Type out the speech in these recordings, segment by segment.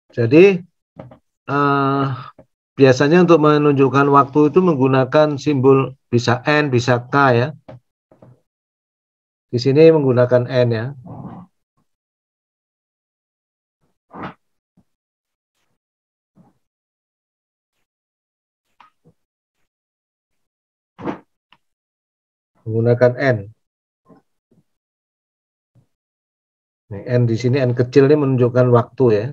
Jadi biasanya untuk menunjukkan waktu itu menggunakan simbol bisa N, bisa K ya. Di sini menggunakan N ya. Menggunakan N. N di sini N kecil ini menunjukkan waktu ya.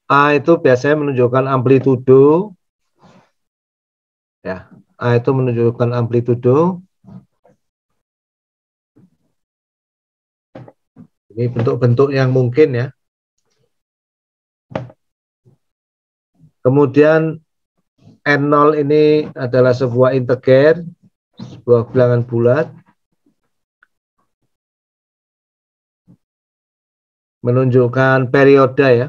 A itu biasanya menunjukkan amplitudo. Ya, A itu menunjukkan amplitudo. Ini bentuk-bentuk yang mungkin ya. Kemudian N0 ini adalah sebuah integer, sebuah bilangan bulat. Menunjukkan periode ya.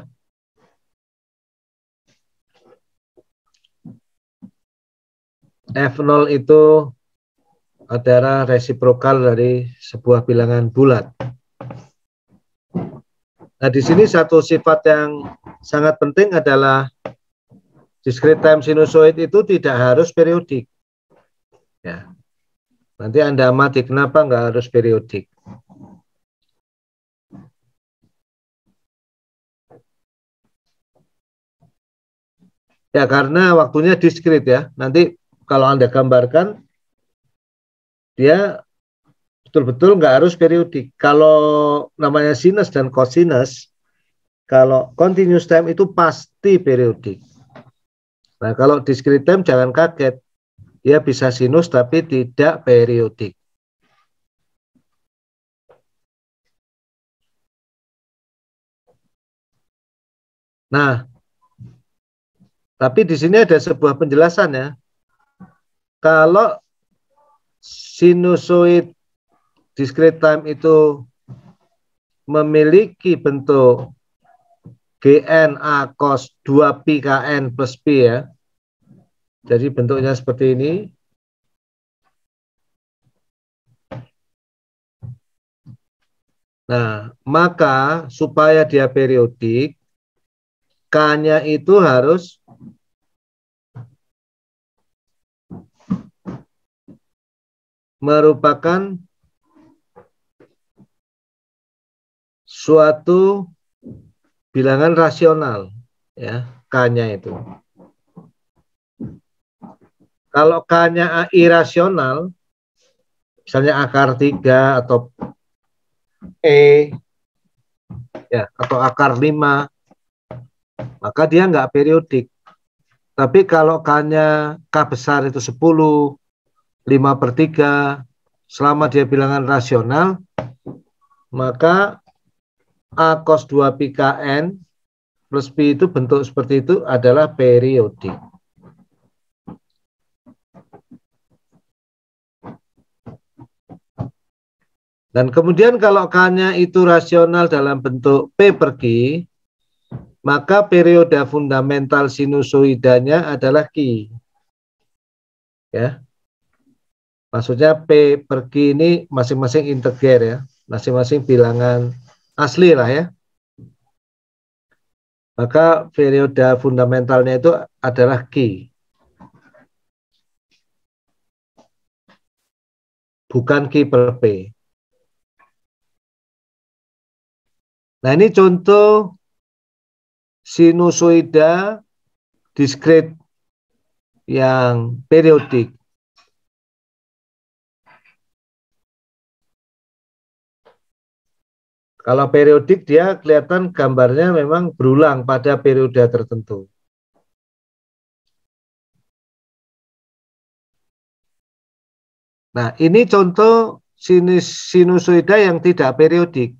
F0 itu adalah resiprokal dari sebuah bilangan bulat. Nah, di sini satu sifat yang sangat penting adalah discrete time sinusoid itu tidak harus periodik. Ya. Nanti Anda amati kenapa nggak harus periodik. Ya, karena waktunya discrete ya. Nanti kalau Anda gambarkan, dia betul-betul nggak harus periodik. Kalau namanya sinus dan cosinus, kalau continuous time itu pasti periodik. Nah, kalau discrete time jangan kaget. Dia bisa sinus tapi tidak periodik. Nah, tapi di sini ada sebuah penjelasan ya. Kalau sinusoid discrete time itu memiliki bentuk GN A cos 2 pi KN plus P ya. Jadi bentuknya seperti ini. Nah, maka supaya dia periodik, K-nya itu harus merupakan suatu bilangan rasional ya, K-nya itu. Kalau K-nya irasional, misalnya akar 3 atau E ya, atau akar 5, maka dia nggak periodik. Tapi kalau K-nya K besar itu 10, 5/3, selama dia bilangan rasional, maka A cos 2 pi KN plus Pi itu bentuk seperti itu adalah periodik. Dan kemudian kalau K-nya itu rasional dalam bentuk P per Q, maka periode fundamental sinusoidanya adalah Q. Ya. Maksudnya P per Q ini masing-masing integer ya, masing-masing bilangan asli lah ya. Maka periode fundamentalnya itu adalah Q. Bukan Q per P. Nah, ini contoh sinusoida discrete yang periodik. Kalau periodik dia kelihatan gambarnya memang berulang pada periode tertentu. Nah, ini contoh sinusoida yang tidak periodik.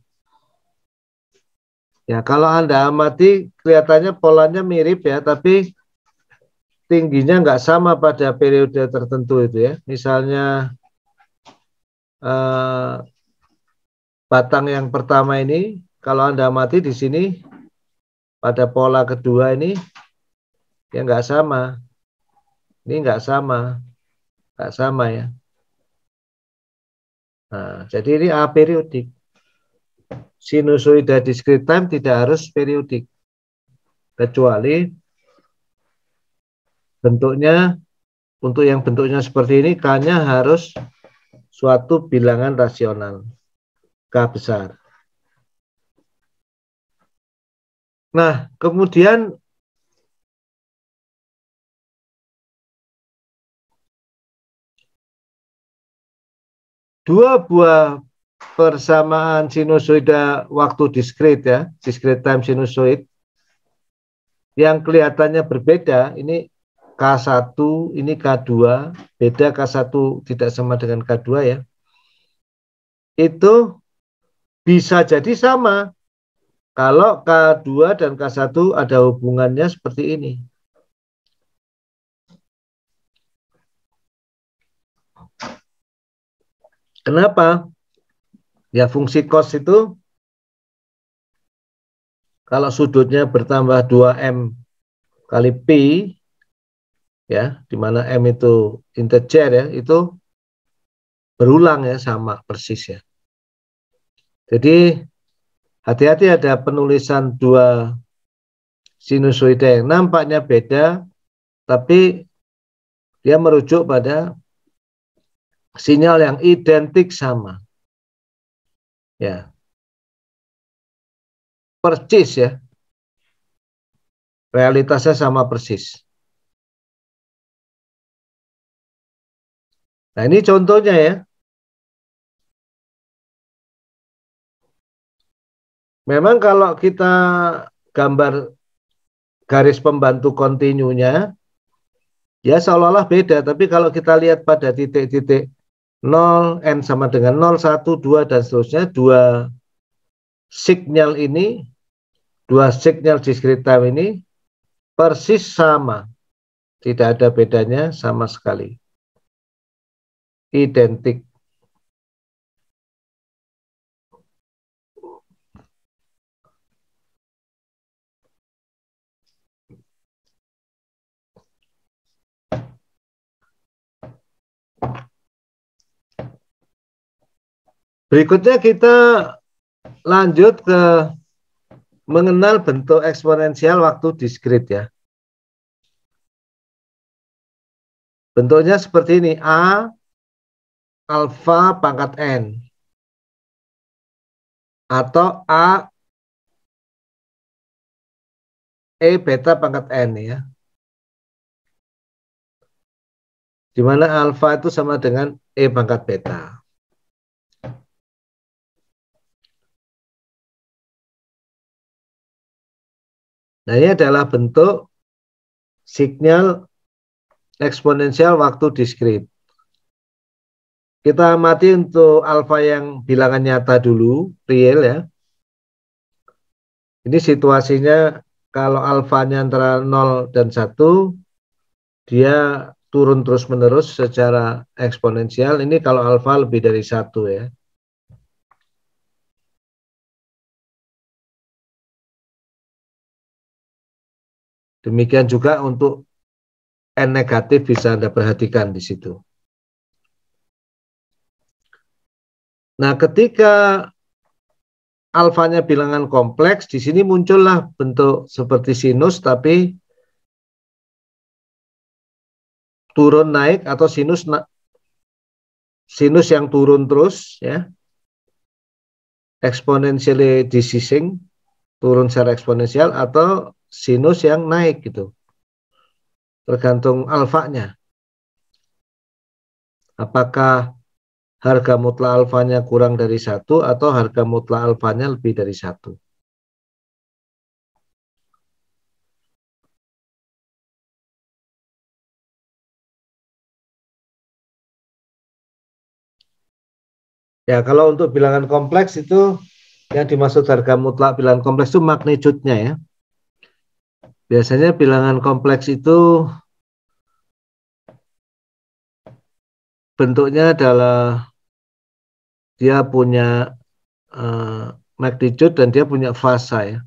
Ya, kalau Anda amati kelihatannya polanya mirip ya, tapi tingginya nggak sama pada periode tertentu itu ya. Misalnya batang yang pertama ini, kalau Anda amati di sini pada pola kedua ini ya nggak sama. Ini nggak sama. nggak sama ya. Nah, jadi ini aperiodik. Sinusoida discrete time tidak harus periodik, kecuali bentuknya, untuk yang bentuknya seperti ini, K-nya harus suatu bilangan rasional, K besar. Nah, kemudian dua buah persamaan sinusoida waktu diskrit ya, discrete time sinusoid, yang kelihatannya berbeda, ini K1, ini K2, beda K1 tidak sama dengan K2 ya, itu bisa jadi sama kalau K2 dan K1 ada hubungannya seperti ini. Kenapa? Ya fungsi cos itu kalau sudutnya bertambah 2M kali Pi, ya, di mana M itu integer ya, itu berulang ya, sama persis ya. Jadi hati-hati ada penulisan dua sinusoida yang nampaknya beda, tapi dia merujuk pada sinyal yang identik sama. Ya, persis ya. Realitasnya sama persis. Nah, ini contohnya ya. Memang kalau kita gambar garis pembantu kontinunya, ya seolah-olah beda. Tapi kalau kita lihat pada titik-titik 0, N sama dengan 0, 1, 2, dan seterusnya, dua sinyal ini, dua sinyal discrete time ini persis sama. Tidak ada bedanya sama sekali. Identik. Berikutnya kita lanjut ke mengenal bentuk eksponensial waktu diskrit ya. Bentuknya seperti ini, A alfa pangkat N atau A E beta pangkat N ya. Di mana alfa itu sama dengan E pangkat beta. Nah, ini adalah bentuk sinyal eksponensial waktu diskrit. Kita amati untuk alfa yang bilangan nyata dulu, real ya. Ini situasinya kalau alfanya antara 0 dan 1, dia turun terus-menerus secara eksponensial. Ini kalau alfa lebih dari 1 ya. Demikian juga untuk N negatif bisa Anda perhatikan di situ. Nah, ketika alfanya bilangan kompleks, di sini muncullah bentuk seperti sinus, tapi turun naik atau sinus yang turun terus ya, exponentially decreasing, turun secara eksponensial, atau sinus yang naik gitu, tergantung alfanya. Apakah harga mutlak alfanya kurang dari 1 atau harga mutlak alfanya lebih dari 1. Ya, kalau untuk bilangan kompleks itu yang dimaksud harga mutlak bilangan kompleks itu magnitudenya ya. Biasanya bilangan kompleks itu bentuknya adalah dia punya magnitude dan dia punya fasa ya.